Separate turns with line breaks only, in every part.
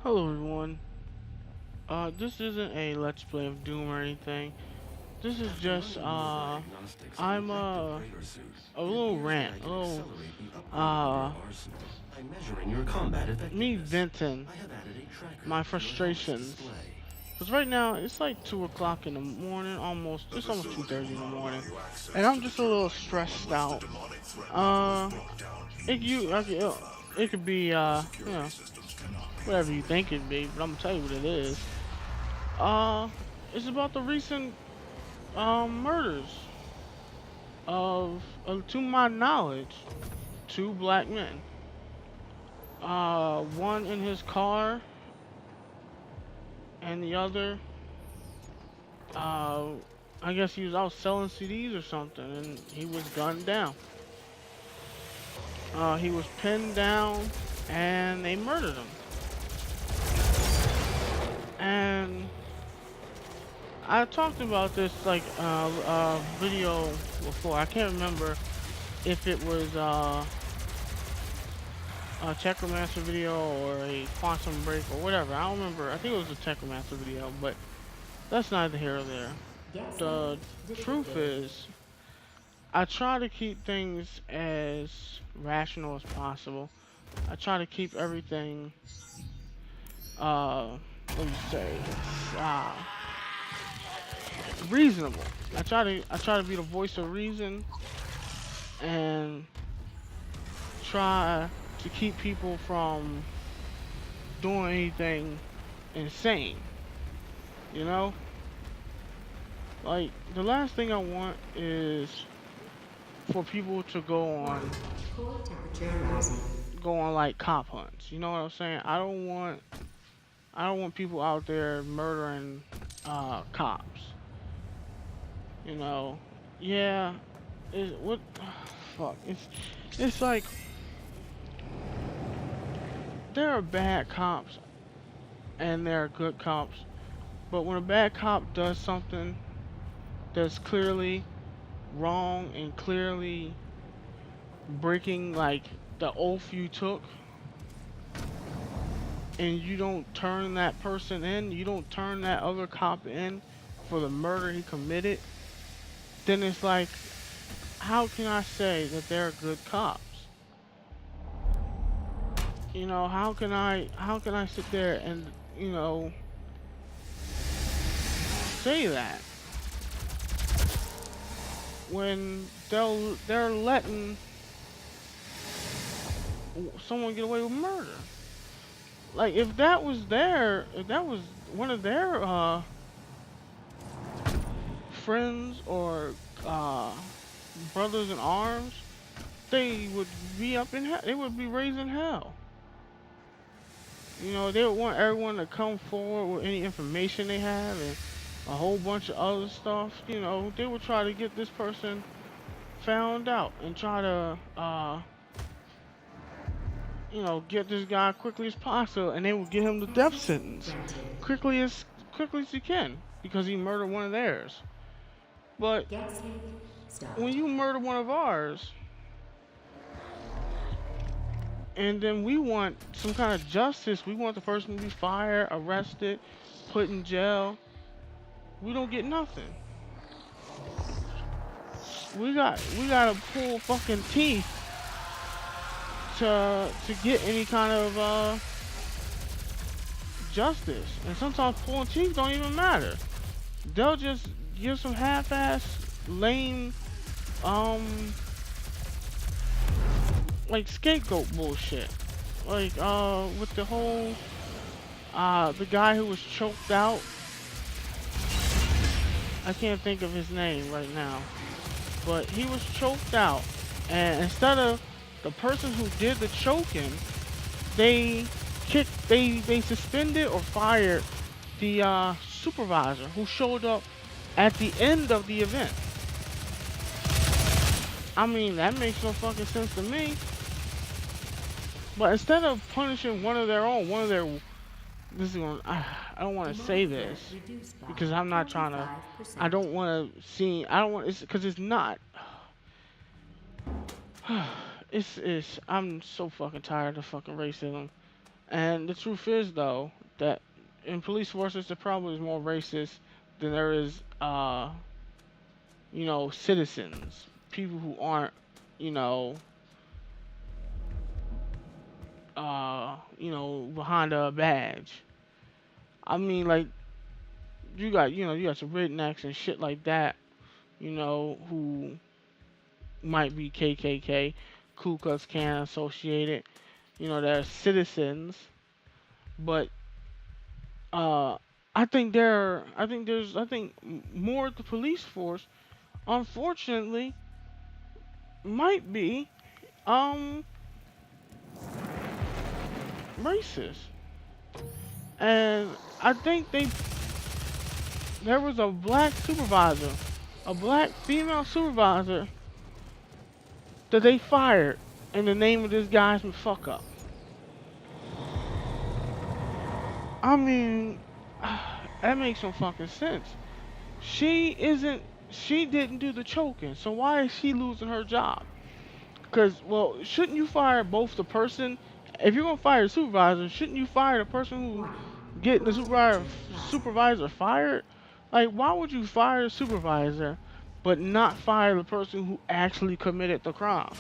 Hello everyone. This isn't a Let's Play of Doom or anything. This is
After
just
running neural diagnostics on
I'm
an active freighter suit,
a
it
little
appears that
rant,
I
a
can
little
accelerate the upgrading of your
uh
arsenal. By measuring your combat
me
effectiveness,
venting
I have added a tracker
my
to your helmet's
frustrations.
display.
Cause right now it's like 2 o'clock in the morning, almost
The
almost
facility
2:30
will
in the
not allow
morning,
you
and
access
I'm
to the
just a little
turbine room
stressed
unless the
out.
demonic threat level is
Uh,
brought down
it you I,
inside the
it
foundry.
could be
Security systems cannot be
whatever you think
offended.
it'd be, but I'm gonna tell you what it is. Uh, it's about the recent murders of, to my knowledge, two black men. One in his car, and the other, uh, I guess he was out selling CDs or something, and he was gunned down. He was pinned down, and they murdered him. And I talked about this like video before. I can't remember if it was a Techromancer video or a Quantum Break or whatever. I don't remember. I think it was a Techromancer video, but that's neither here or there.
Gas
The
leak
truth
detected.
is, I try to keep things as rational as possible. I try to keep everything, what do you say, reasonable. I try to be the voice of reason and try to keep people from doing anything insane. You know, like the last thing I want is for people to
Warning. Core temperature rising.
go on like cop hunts. You know what I'm saying? I don't want people out there murdering cops. You know. Yeah, what fuck. It's like there are bad cops and there are good cops. But when a bad cop does something that's clearly wrong and clearly breaking like the oath you took, and you don't turn that person in, you don't turn that other cop in for the murder he committed, then it's like, how can I say that they're good cops? You know, how can I sit there and, say that when they're letting someone get away with murder? Like if that was one of their friends or uh brothers in arms, they would be up in hell. They would be raising hell. You know, they would want everyone to come forward with any information they have and a whole bunch of other stuff. You know, they would try to get this person found out and try to, get this guy quickly as possible, and they would get him the death
Access
sentence
granted.
quickly as you can because he murdered one of theirs. But
Gas leak
when
stopped.
you murder one of ours, and then we want some kind of justice. We want the person to be fired, arrested, put in jail. We don't get nothing. We gotta pull fucking teeth to get any kind of justice. And sometimes pulling teeth don't even matter. They'll just give some half-ass lame um like scapegoat bullshit. Like with the whole the guy who was choked out. I can't think of his name right now, but he was choked out, and instead of the person who did the choking, they they suspended or fired the supervisor who showed up at the end of the event. I mean, that makes no fucking sense to me. But instead of punishing one of their own, this is going, I don't want to say
Demonic threat
this
reduced by
because I'm not trying to. I
45%.
don't want to see. I don't want. It's because it's not. I'm so fucking tired of fucking racism, And the truth is, though, that in police forces, there probably is more racist than there is, citizens, people who aren't, you know, behind a badge. I mean, like, you got some rednecks and shit like that, who might be KKK, Ku Klux Klan associated. They're citizens, but uh, more of the police force, unfortunately, might be um racist, and I think there was a black supervisor, a black female supervisor that they fired in the name of this guy's fuck up. I mean, that makes no fucking sense. She isn't. She didn't do the choking, so why is she losing her job? Because, well, shouldn't you fire both the person? If you're gonna fire a supervisor, shouldn't you fire the person who
One.
getting the
Core temperature rising.
supervisor fired? Like, why would you fire the supervisor, but not fire the person who actually committed the crime?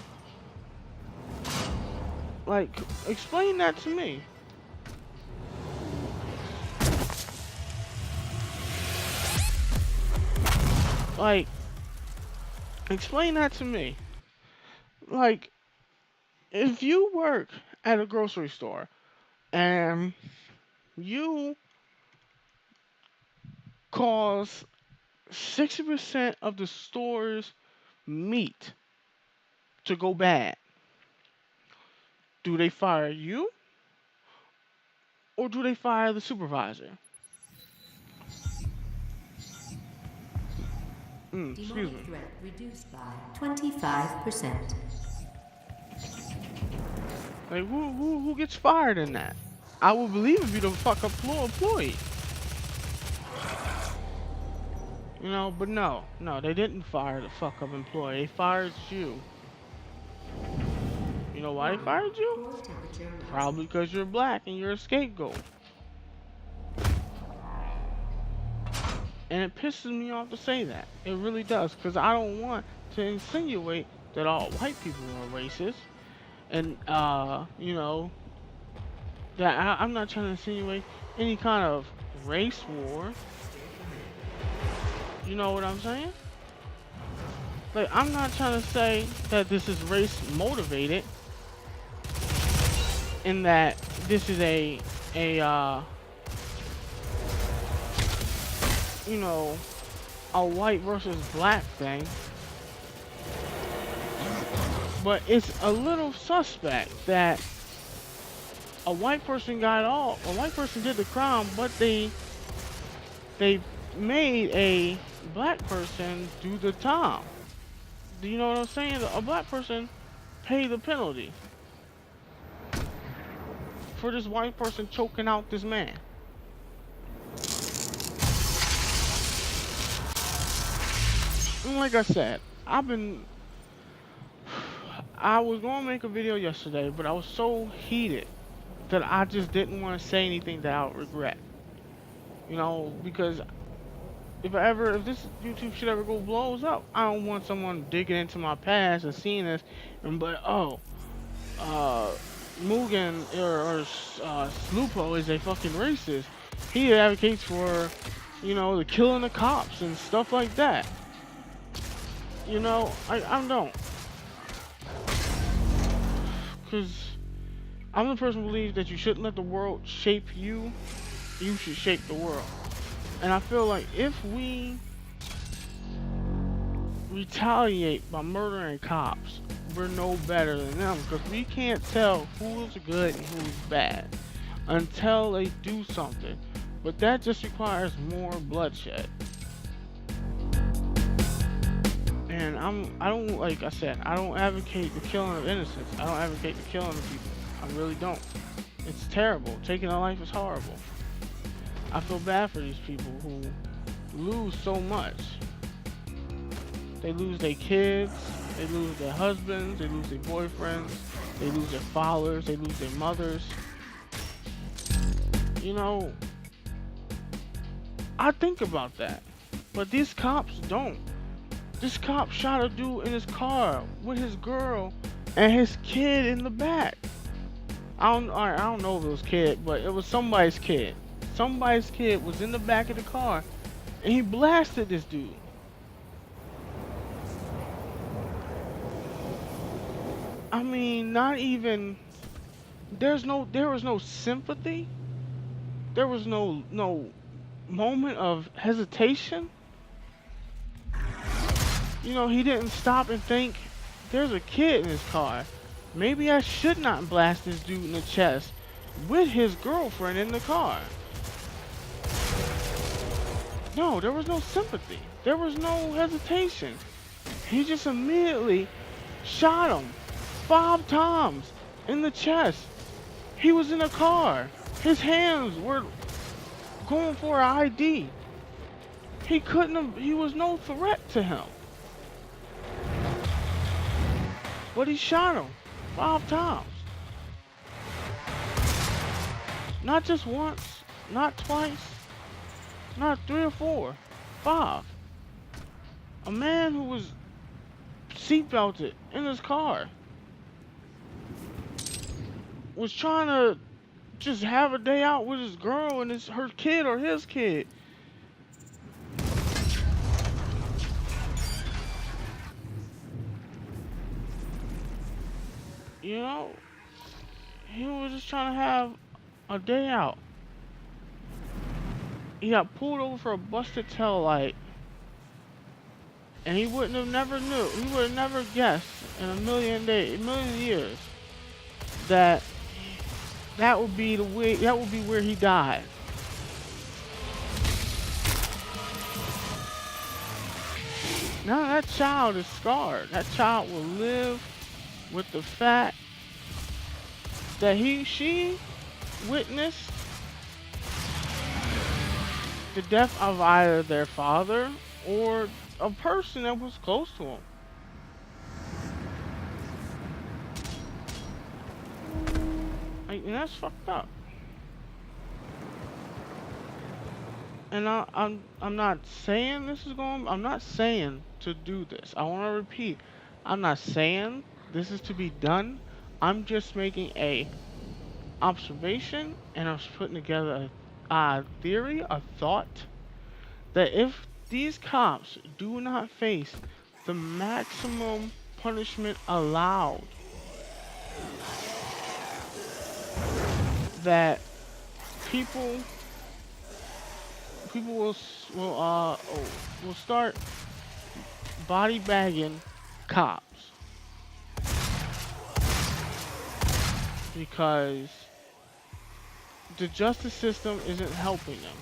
Like, explain that to me. Like, explain that to me. Like, if you work at a grocery store and you cause 60% of the store's meat to go bad, do they fire you or do they fire the supervisor? Excuse
Demonic
me.
threat reduced by 25%.
Like, who gets fired in that? I would believe if you the fuck up employee. But no, they didn't fire the fuck up employee. They fired you. You know why they
One.
fired you?
Core temperature rising.
Probably because you're black and you're a scapegoat. And it pisses me off to say that. It really does, because I don't want to insinuate that all white people are racist. And, that I'm not trying to insinuate any kind of race war. You know what I'm saying? Like, I'm not trying to say that this is race motivated, in that this is a you know, a white versus black thing. But it's a little suspect that a white person a white person did the crime, but they made a black person do the time. Do you know what I'm saying? A black person paid the penalty for this white person choking out this man. And like I said, I was going to make a video yesterday, but I was so heated that I just didn't want to say anything that I would regret. Because if this YouTube shit ever blows up, I don't want someone digging into my past and seeing this uh, Mugen or Slupo is a fucking racist. He advocates for, the killing of cops and stuff like that. I don't. Because I'm the person who believes that you shouldn't let the world shape you. You should shape the world. And I feel like if we retaliate by murdering cops, we're no better than them, because we can't tell who's good and who's bad until they do something. But that just requires more bloodshed. And like I said, I don't advocate the killing of innocents. I don't advocate the killing of people. I really don't. It's terrible. Taking a life is horrible. I feel bad for these people who lose so much. They lose their kids, they lose their husbands, they lose their boyfriends, they lose their fathers, they lose their mothers. You know, I think about that. But these cops don't. This cop shot a dude in his car with his girl and his kid in the back. I don't know if it was kid, but it was somebody's kid. Somebody's kid was in the back of the car, and he blasted this dude. I mean, not even. There was no sympathy. There was no moment of hesitation. You know, he didn't stop and think, there's a kid in his car. Maybe I should not blast this dude in the chest with his girlfriend in the car. No, there was no sympathy. There was no hesitation. He just immediately shot him 5 times in the chest. He was in a car. His hands were going for an ID. He was no threat to him. But he shot him 5 times. Not just once, not twice, not 3 or 4, 5. A man who was seatbelted in his car was trying to just have a day out with his girl and her kid or his kid. You know, he was just trying to have a day out. He got pulled over for a busted tail light, and he wouldn't have never knew. He would have never guessed in a million years that would be the way. That would be where he died. Now that child is scarred. That child will live with the fact that she witnessed the death of either their father or a person that was close to him. Like, and that's fucked up. And I'm not saying this is going. I'm not saying to do this. I want to repeat. I'm not saying this is to be done. I'm just making a observation, and I'm putting together a theory, a thought, that if these cops do not face the maximum punishment allowed, that people will start body bagging cops because the justice system isn't helping them.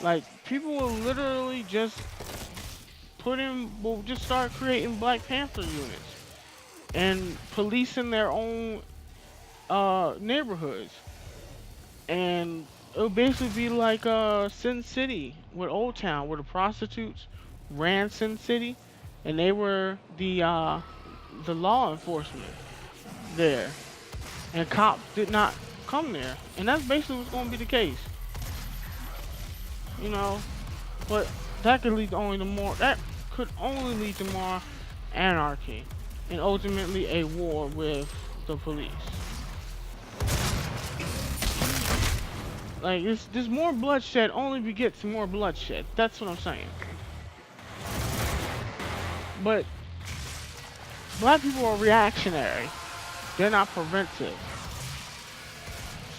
Like, people will literally just will just start creating Black Panther units and policing their own neighborhoods, and it'll basically be like Sin City with Old Town, where the prostitutes ran Sin City, and they were the law enforcement there, and cops did not come there, and that's basically what's going to be the case. You know, but that could lead to that could only lead to more anarchy and ultimately a war with the police. Like, this more bloodshed only begets more bloodshed. That's what I'm saying. But Black people are reactionary. They're not preventive.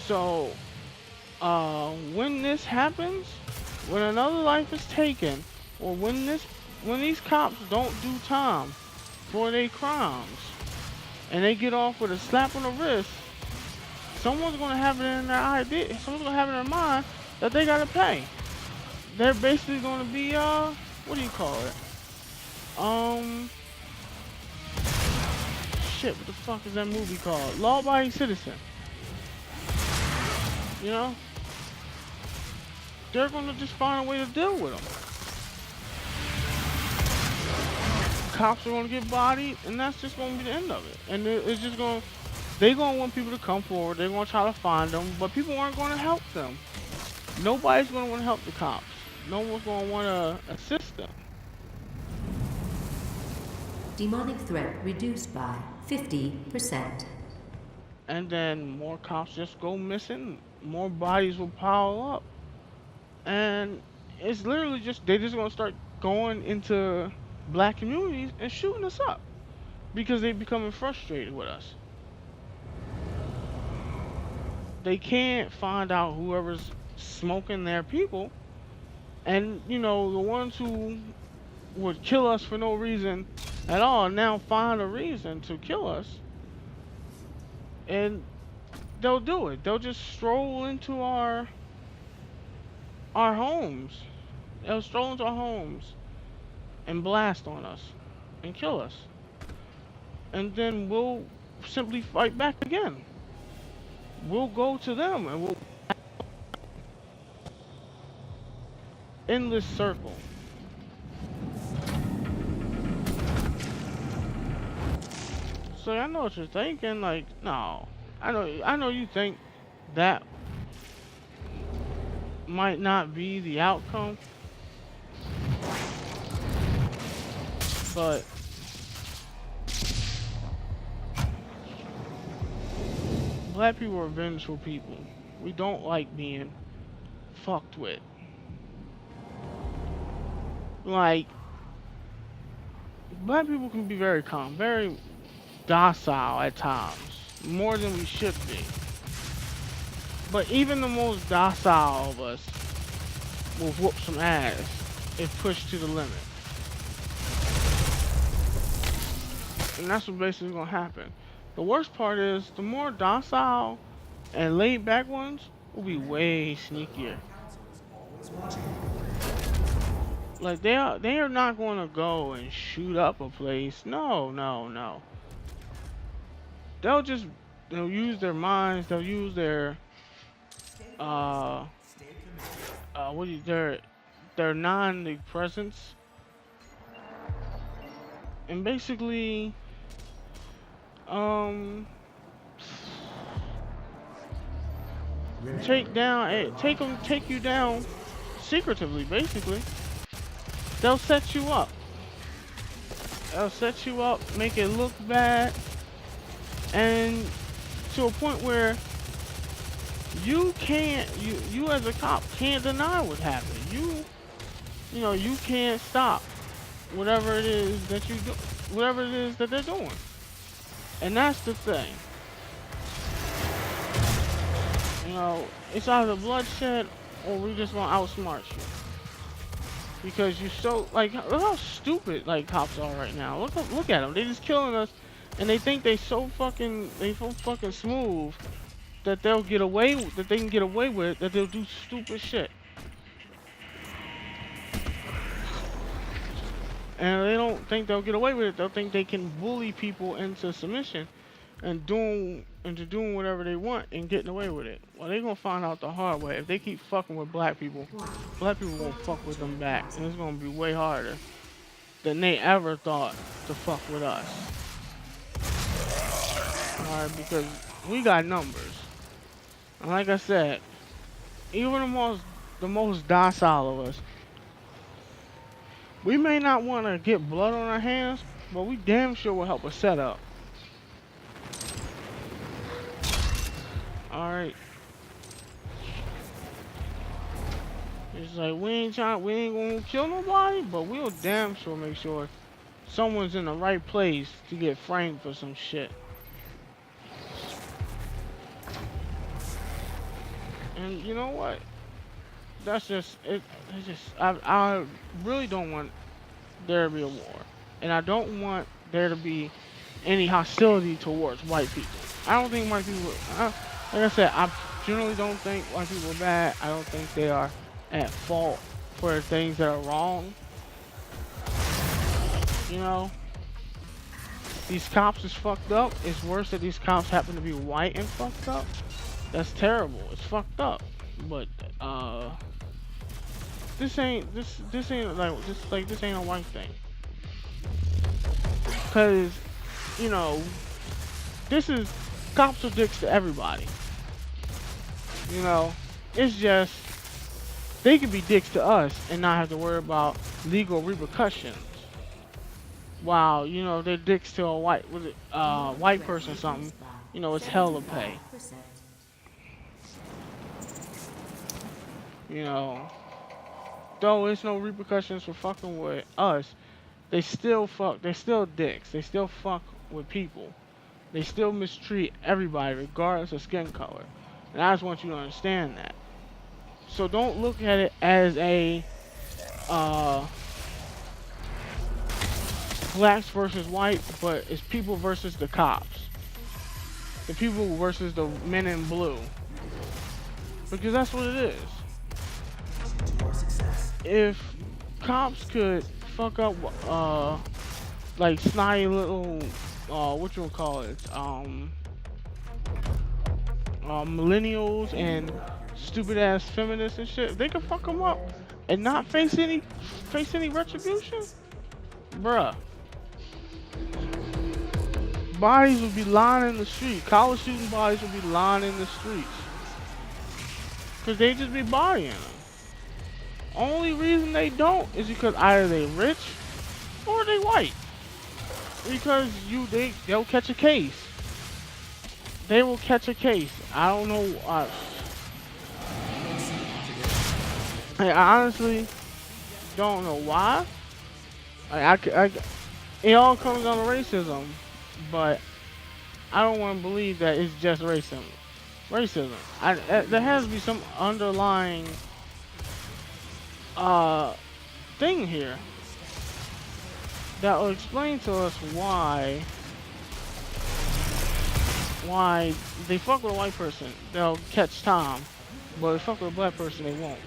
So, when this happens, when another life is taken, or when these cops don't do time for their crimes, and they get off with a slap on the wrist, someone's gonna have it in their idea. Someone's gonna have it in their mind that they gotta pay. They're basically gonna be what do you call it? Shit, what the fuck is that movie called? Law-abiding citizen. You know? They're gonna just find a way to deal with them. Cops are gonna get bodied, and that's just gonna be the end of it. And it's just gonna, They gonna want people to come forward. They're gonna try to find them, but people aren't gonna help them. Nobody's gonna want to help the cops. No one's gonna want to assist them.
Demonic threat reduced by 50%.
And then more cops just go missing. More bodies will pile up, and it's literally just they just gonna start going into black communities and shooting us up because they becoming frustrated with us. They can't find out whoever's smoking their people, and you know the ones who would kill us for no reason at all now find a reason to kill us, and they'll do it. They'll just stroll into our homes. They'll stroll into our homes and blast on us and kill us, and then we'll simply fight back again. We'll go to them and we'll endless circle. So I know what you're thinking, like, no. I know you think that might not be the outcome, but black people are vengeful people. We don't like being fucked with. Like, black people can be very calm, very docile at times, more than we should be. But even the most docile of us will whoop some ass if pushed to the limit. And that's what basically gonna happen. The worst part is the more docile and laid back ones will be way sneakier. Like they are not gonna go and shoot up a place. No, no, no. They'll use their minds, they'll use their their non-presence, and basically take you down secretively. Basically they'll set you up, make it look bad, and to a point where you as a cop can't deny what happened. You know you can't stop whatever it is that you do, whatever it is that they're doing. And that's the thing. You know, it's either bloodshed or we just gonna outsmart you. Because you're so, like, look how stupid, like, cops are right now. Look at them. They just killing us, and they think they so fucking smooth that they can get away with, that they'll do stupid shit. And they don't think they'll get away with it. They'll think they can bully people into submission and doing whatever they want and getting away with it. Well, they're gonna find out the hard way. If they keep fucking with black people won't fuck with them back, and it's gonna be way harder than they ever thought to fuck with us. Alright, because we got numbers. And like I said, even the most docile of us, we may not want to get blood on our hands, but we damn sure will help us set up. Alright. It's like we ain't gonna kill nobody, but we'll damn sure make sure someone's in the right place to get framed for some shit. And you know what? That's just it. It's just I really don't want there to be a war, and I don't want there to be any hostility towards white people. I don't think white people. Like I said, I generally don't think white people are bad. I don't think they are at fault for things that are wrong. You know, these cops is fucked up. It's worse that these cops happen to be white and fucked up. That's terrible. It's fucked up. But this ain't a white thing. Cause you know, this is Cops are dicks to everybody. You know, it's just they can be dicks to us and not have to worry about legal repercussions. While you know they're dicks to a
Demonic
white
threat
person or something,
reduced by
you know it's hell to pay.
75%.
You know, though there's no repercussions for fucking with us, they still fuck. They're still dicks. They still fuck with people. They still mistreat everybody regardless of skin color. And I just want you to understand that. So don't look at it as a uh, blacks versus white, but it's people versus the cops. The people versus the men in blue. Because that's what it is. If cops could fuck up like snotty little what you call it millennials and stupid ass feminists and shit, if they could fuck them up and not face any retribution, bruh, bodies would be lying in the street. College student bodies would be lying in the streets because they just be bodying them. Only reason they don't is because either they rich or they white. Because they'll catch a case. They will catch a case. I don't know. I honestly don't know why. It all comes down to racism, but I don't want to believe that it's just racism. There has to be some underlying thing here that will explain to us why they fuck with a white person, they'll catch Tom, but if they fuck with a black person, they won't.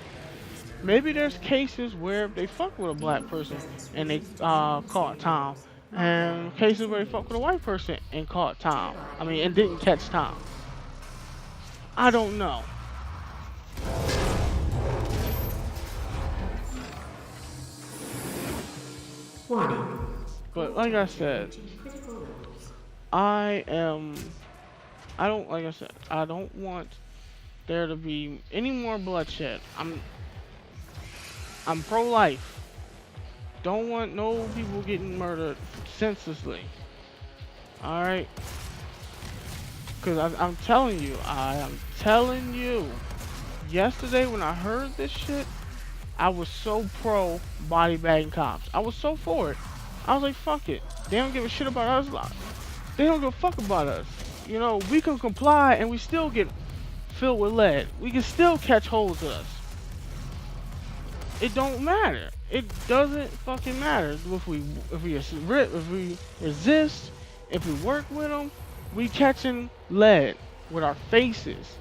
Maybe there's cases where they fuck with a black person and they caught Tom, and cases where they fuck with a white person and caught Tom. And didn't catch Tom. I don't know.
Warning.
But like I said, I don't want there to be any more bloodshed. I'm pro-life. Don't want no people getting murdered senselessly. Alright? Because I'm telling you, yesterday when I heard this shit, I was so pro body bagging cops. I was so for it. I was like, fuck it. They don't give a shit about us. They don't give a fuck about us. You know, we can comply and we still get filled with lead. We can still catch holes of us. It don't matter. It doesn't fucking matter if we resist, if we work with them. We catching lead with our faces.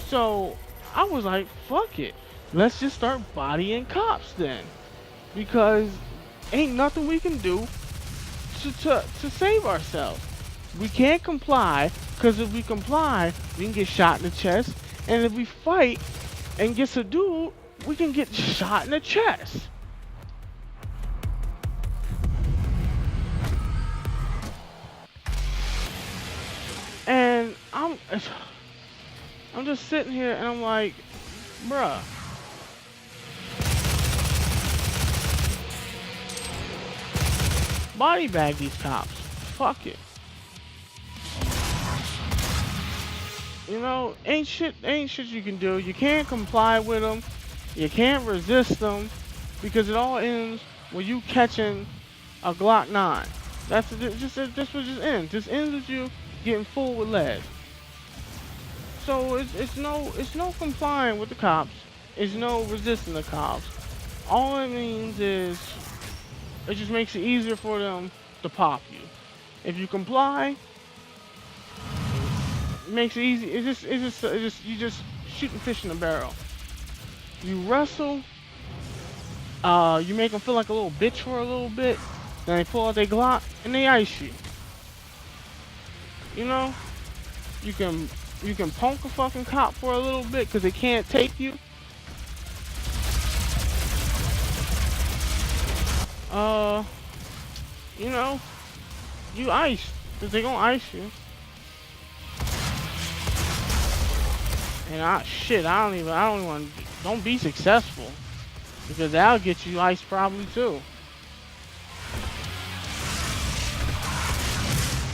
So I was like, fuck it. Let's just start bodying cops then, because ain't nothing we can do to save ourselves. We can't comply, because if we comply, we can get shot in the chest, and if we fight and get subdued, we can get shot in the chest. And I'm just sitting here and I'm like, bruh. Body bag these cops. Fuck it. You know, ain't shit you can do. You can't comply with them. You can't resist them, because it all ends with you catching a Glock 9. That's what just ends. Just ends with you getting full with lead. So it's no complying with the cops. It's no resisting the cops. All it means is it just makes it easier for them to pop you. If you comply, it makes it easy. You just shooting fish in a barrel. You wrestle. You make them feel like a little bitch for a little bit. Then they pull out their Glock and they ice you. You know, you can punk a fucking cop for a little bit because they can't take you. You know, you iced. Cause they gonna ice you. And I don't even want, don't be successful. Because that'll get you iced probably too.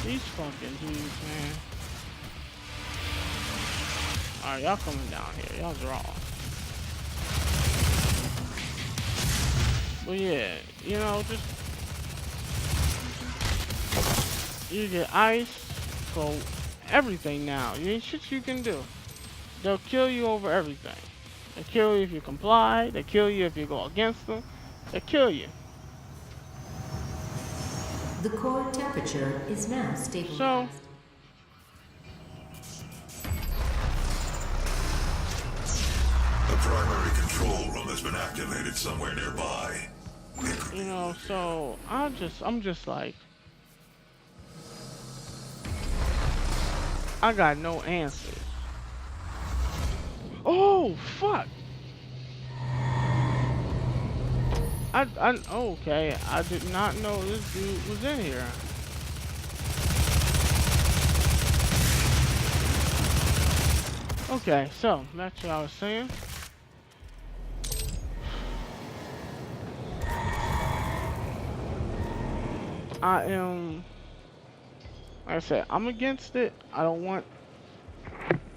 These fucking dudes, man. Alright, y'all coming down here. Y'all draw. But yeah, you know, just you get ice for everything now. You ain't shit you can do. They'll kill you over everything. They kill you if you comply. They kill you if you go against them. They kill you.
The core temperature is now
So,
stabilized.
The primary control room has been activated somewhere nearby.
you know, so I'm just like, I got no answers. Oh, fuck. Okay, I did not know this dude was in here. Okay, so, that's what I was saying. I am, like I said, I'm against it. I don't want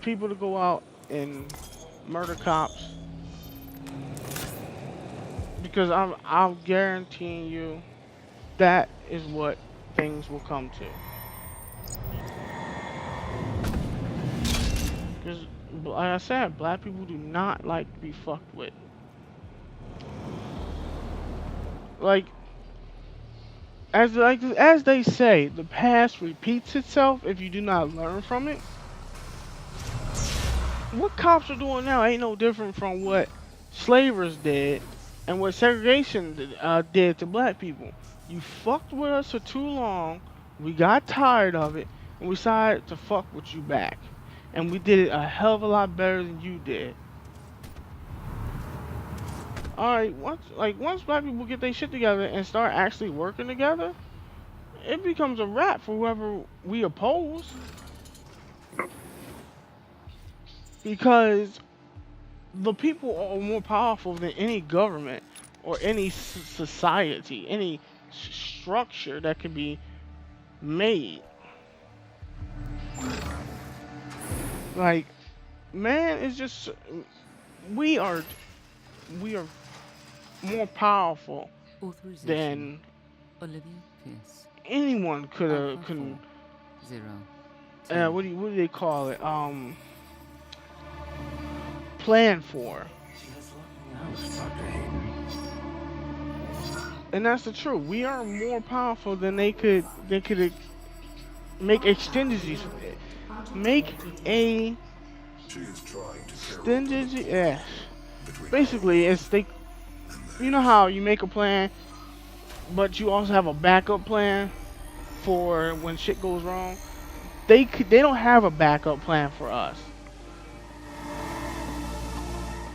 people to go out and murder cops because I'm guaranteeing you that is what things will come to. Because, like I said, black people do not like to be fucked with. Like, as they say, the past repeats itself if you do not learn from it. What cops are doing now ain't no different from what slavers did and what segregation did to black people. You fucked with us for too long, we got tired of it, and we decided to fuck with you back. And we did it a hell of a lot better than you did. Alright, once black people get their shit together and start actually working together, it becomes a wrap for whoever we oppose. Because the people are more powerful than any government or any society, any structure that can be made. Like, man, it's just we are we are more powerful
Authorization.
than
Olivia Pierce.
anyone could
Alpha
have
4.
can
0. 2.
what do they call it, plan for.
Just let me out, Dr. Hayden.
And that's the truth. We are more powerful than they could make extensions. Make a
She is trying to tear open the
extension.
portal
Yeah.
between
Basically, it's they. You know how you make a plan, but you also have a backup plan for when shit goes wrong. They don't have a backup plan for us.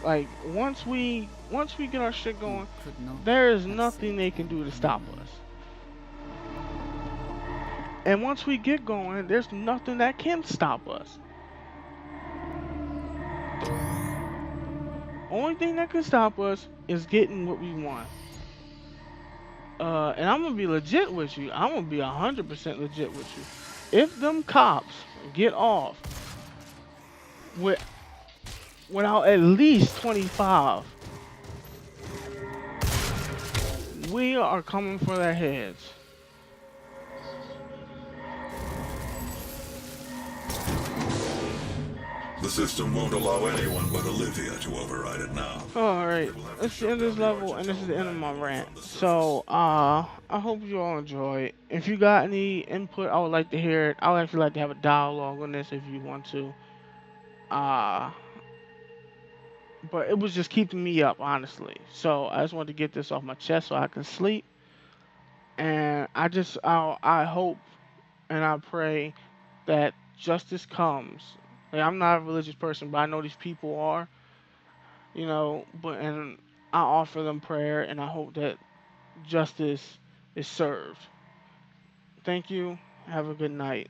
Like once we get our shit
You
going,
could not
there is
have
nothing
saved
they can
him
do to
from
stop
me.
us. And once we get going, there's nothing that can stop us. Only thing that can stop us is getting what we want. And I'm gonna be legit with you. I'm gonna be 100% legit with you. If them cops get off with without at least 25, we are coming for their heads.
the system won't allow anyone but Olivia to override it now.
Alright,
We will have to
that's the
shut
end of this
down the
level, and this is the end of
Argentone
my
manuals
rant.
on the surface.
So, I hope you all enjoy it. If you got any input, I would like to hear it. I would actually like to have a dialogue on this if you want to. Uh, but it was just keeping me up, honestly. So, I just wanted to get this off my chest so I can sleep. And I hope and I pray that justice comes. Like, I'm not a religious person, but I know these people are, and I offer them prayer and I hope that justice is served. Thank you. Have a good night.